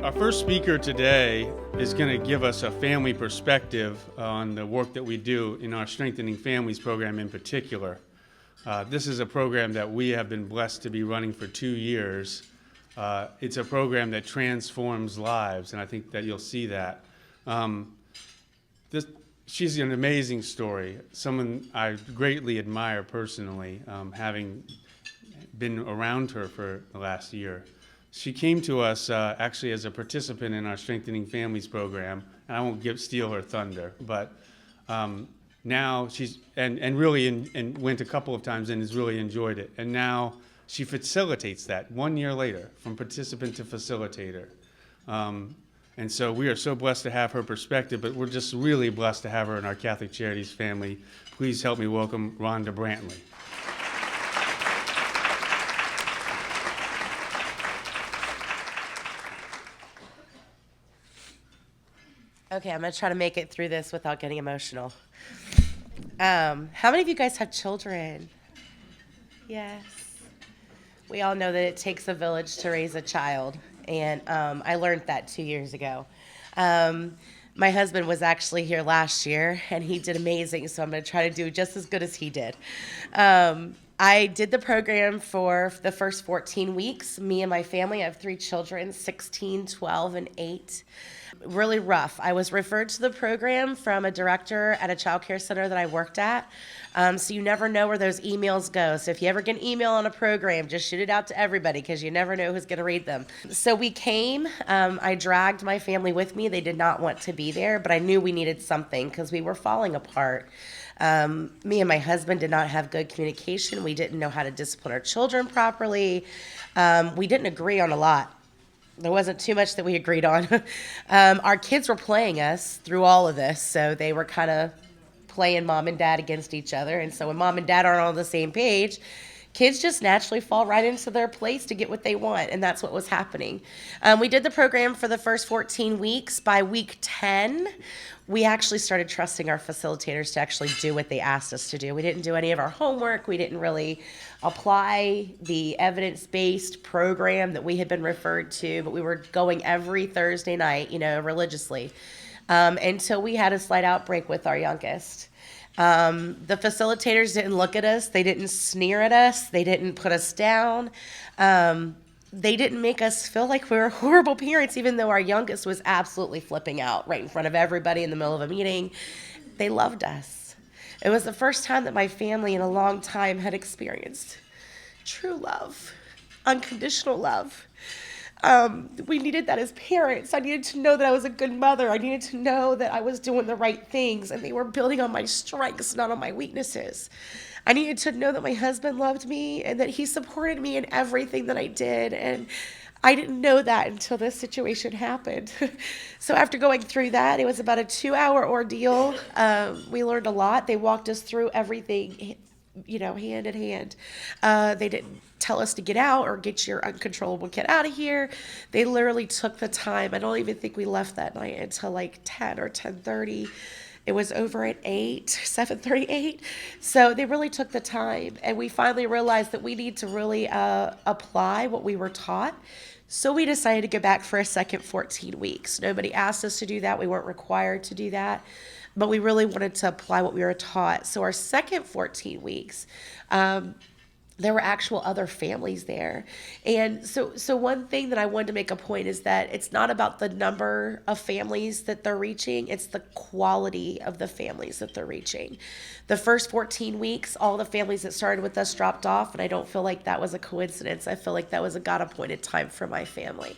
Our first speaker today is going to give us a family perspective on the work that we do in our Strengthening Families program in particular. This is a program that we have been blessed to be running for 2 years. It's a program that transforms lives, and I think that you'll see that. She's an amazing story, someone I greatly admire personally, having been around her for the last year. She came to us actually as a participant in our Strengthening Families program, and I won't steal her thunder, but now she's, and went a couple of times and has really enjoyed it. And now she facilitates that 1 year later, from participant to facilitator. And so we are so blessed to have her perspective, but we're just really blessed to have her in our Catholic Charities family. Please help me welcome Rhonda Brantley. Okay, I'm going to try to make it through this without getting emotional. How many of you guys have children? Yes. We all know that it takes a village to raise a child, and I learned that 2 years ago. My husband was actually here last year, and he did amazing, so I'm going to try to do just as good as he did. I did the program for the first 14 weeks. Me and my family, I have 3 children, 16, 12, and 8. Really rough. I was referred to the program from a director at a child care center that I worked at. So you never know where those emails go. So if you ever get an email on a program, just shoot it out to everybody because you never know who's going to read them. So we came. I dragged my family with me. They did not want to be there, but I knew we needed something because we were falling apart. Me and my husband did not have good communication. We didn't know how to discipline our children properly. We didn't agree on a lot. There wasn't too much that we agreed on. Our kids were playing us through all of this, so they were kind of playing mom and dad against each other. And so when mom and dad aren't on the same page, kids just naturally fall right into their place to get what they want, and that's what was happening. We did the program for the first 14 weeks. By week 10, we actually started trusting our facilitators to actually do what they asked us to do. We didn't do any of our homework. We didn't really apply the evidence-based program that we had been referred to, but we were going every Thursday night, religiously, until we had a slight outbreak with our youngest. The facilitators didn't look at us. They didn't sneer at us. They didn't put us down. They didn't make us feel like we were horrible parents, even though our youngest was absolutely flipping out right in front of everybody in the middle of a meeting. They loved us. It was the first time that my family in a long time had experienced true love, unconditional love. We needed that as parents. I needed to know that I was a good mother. I needed to know that I was doing the right things, and they were building on my strengths, not on my weaknesses. I needed to know that my husband loved me and that he supported me in everything that I did, and I didn't know that until this situation happened. So after going through that, it was about a 2-hour ordeal. We learned a lot. They walked us through everything, hand in hand. They didn't tell us to get out or get your uncontrollable kid out of here. They literally took the time. I don't even think we left that night until like 10 or 10:30. It was over at 7:38. So they really took the time. And we finally realized that we need to really apply what we were taught. So we decided to go back for a second 14 weeks. Nobody asked us to do that. We weren't required to do that. But we really wanted to apply what we were taught. So our second 14 weeks, there were actual other families there. And so one thing that I wanted to make a point is that it's not about the number of families that they're reaching, it's the quality of the families that they're reaching. The first 14 weeks, all the families that started with us dropped off, and I don't feel like that was a coincidence. I feel like that was a God-appointed time for my family.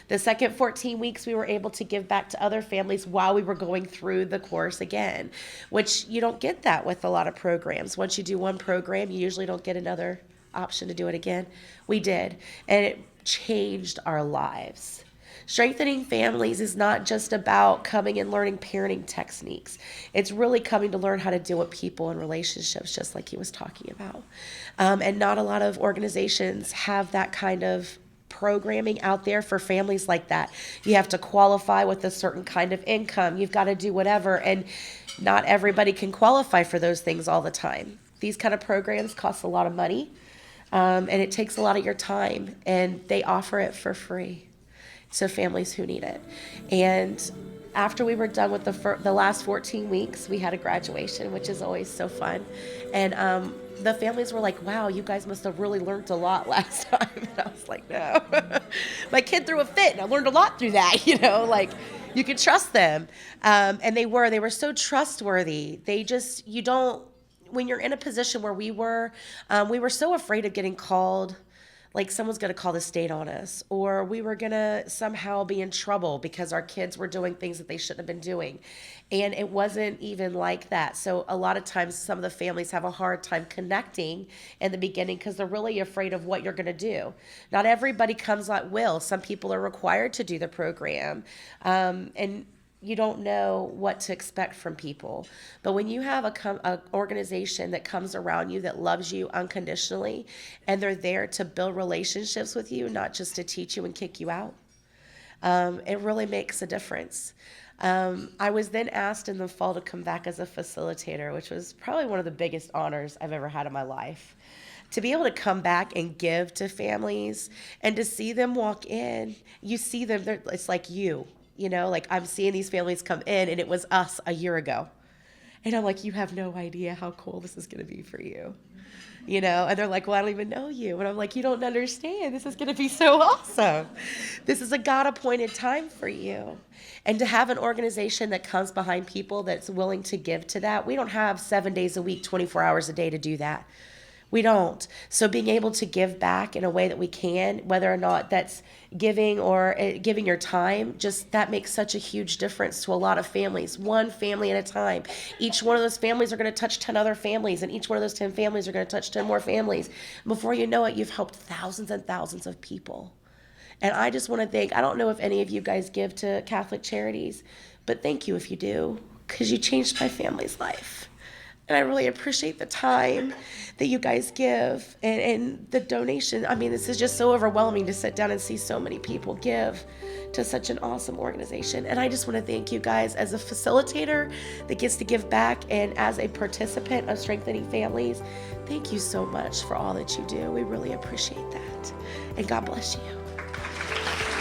The second 14 weeks, we were able to give back to other families while we were going through the course again, which you don't get that with a lot of programs. Once you do one program, you usually don't get another option to do it again. We did, and it changed our lives. Strengthening families is not just about coming and learning parenting techniques. It's really coming to learn how to deal with people and relationships, just like he was talking about. And not a lot of organizations have that kind of programming out there for families like that. You have to qualify with a certain kind of income. You've got to do whatever, and not everybody can qualify for those things all the time. These kind of programs cost a lot of money, and it takes a lot of your time, and they offer it for free. to families who need it. And after we were done with the last 14 weeks, we had a graduation, which is always so fun. And the families were like, wow, you guys must have really learned a lot last time. And I was like, no. My kid threw a fit, and I learned a lot through that, like, you can trust them. And they were so trustworthy. When you're in a position where we were so afraid of getting called, like someone's going to call the state on us, or we were going to somehow be in trouble because our kids were doing things that they shouldn't have been doing. And it wasn't even like that. So a lot of times some of the families have a hard time connecting in the beginning because they're really afraid of what you're going to do. Not everybody comes at will. Some people are required to do the program. And you don't know what to expect from people. But when you have a organization that comes around you that loves you unconditionally, and they're there to build relationships with you, not just to teach you and kick you out, it really makes a difference. I was then asked in the fall to come back as a facilitator, which was probably one of the biggest honors I've ever had in my life. To be able to come back and give to families and to see them walk in, you see them, it's like you. Like I'm seeing these families come in, and it was us a year ago. And I'm like, you have no idea how cool this is going to be for you. And they're like, well, I don't even know you. And I'm like, you don't understand. This is going to be so awesome. This is a God-appointed time for you. And to have an organization that comes behind people that's willing to give to that, we don't have 7 days a week, 24 hours a day to do that. We don't. So being able to give back in a way that we can, whether or not that's giving or giving your time, just that makes such a huge difference to a lot of families, one family at a time. Each one of those families are going to touch 10 other families, and each one of those 10 families are going to touch 10 more families. Before you know it, you've helped thousands and thousands of people. And I just want to thank, I don't know if any of you guys give to Catholic Charities, but thank you if you do, because you changed my family's life. And I really appreciate the time that you guys give and the donation. I mean, this is just so overwhelming to sit down and see so many people give to such an awesome organization. And I just want to thank you guys as a facilitator that gets to give back, and as a participant of Strengthening Families. Thank you so much for all that you do. We really appreciate that. And God bless you.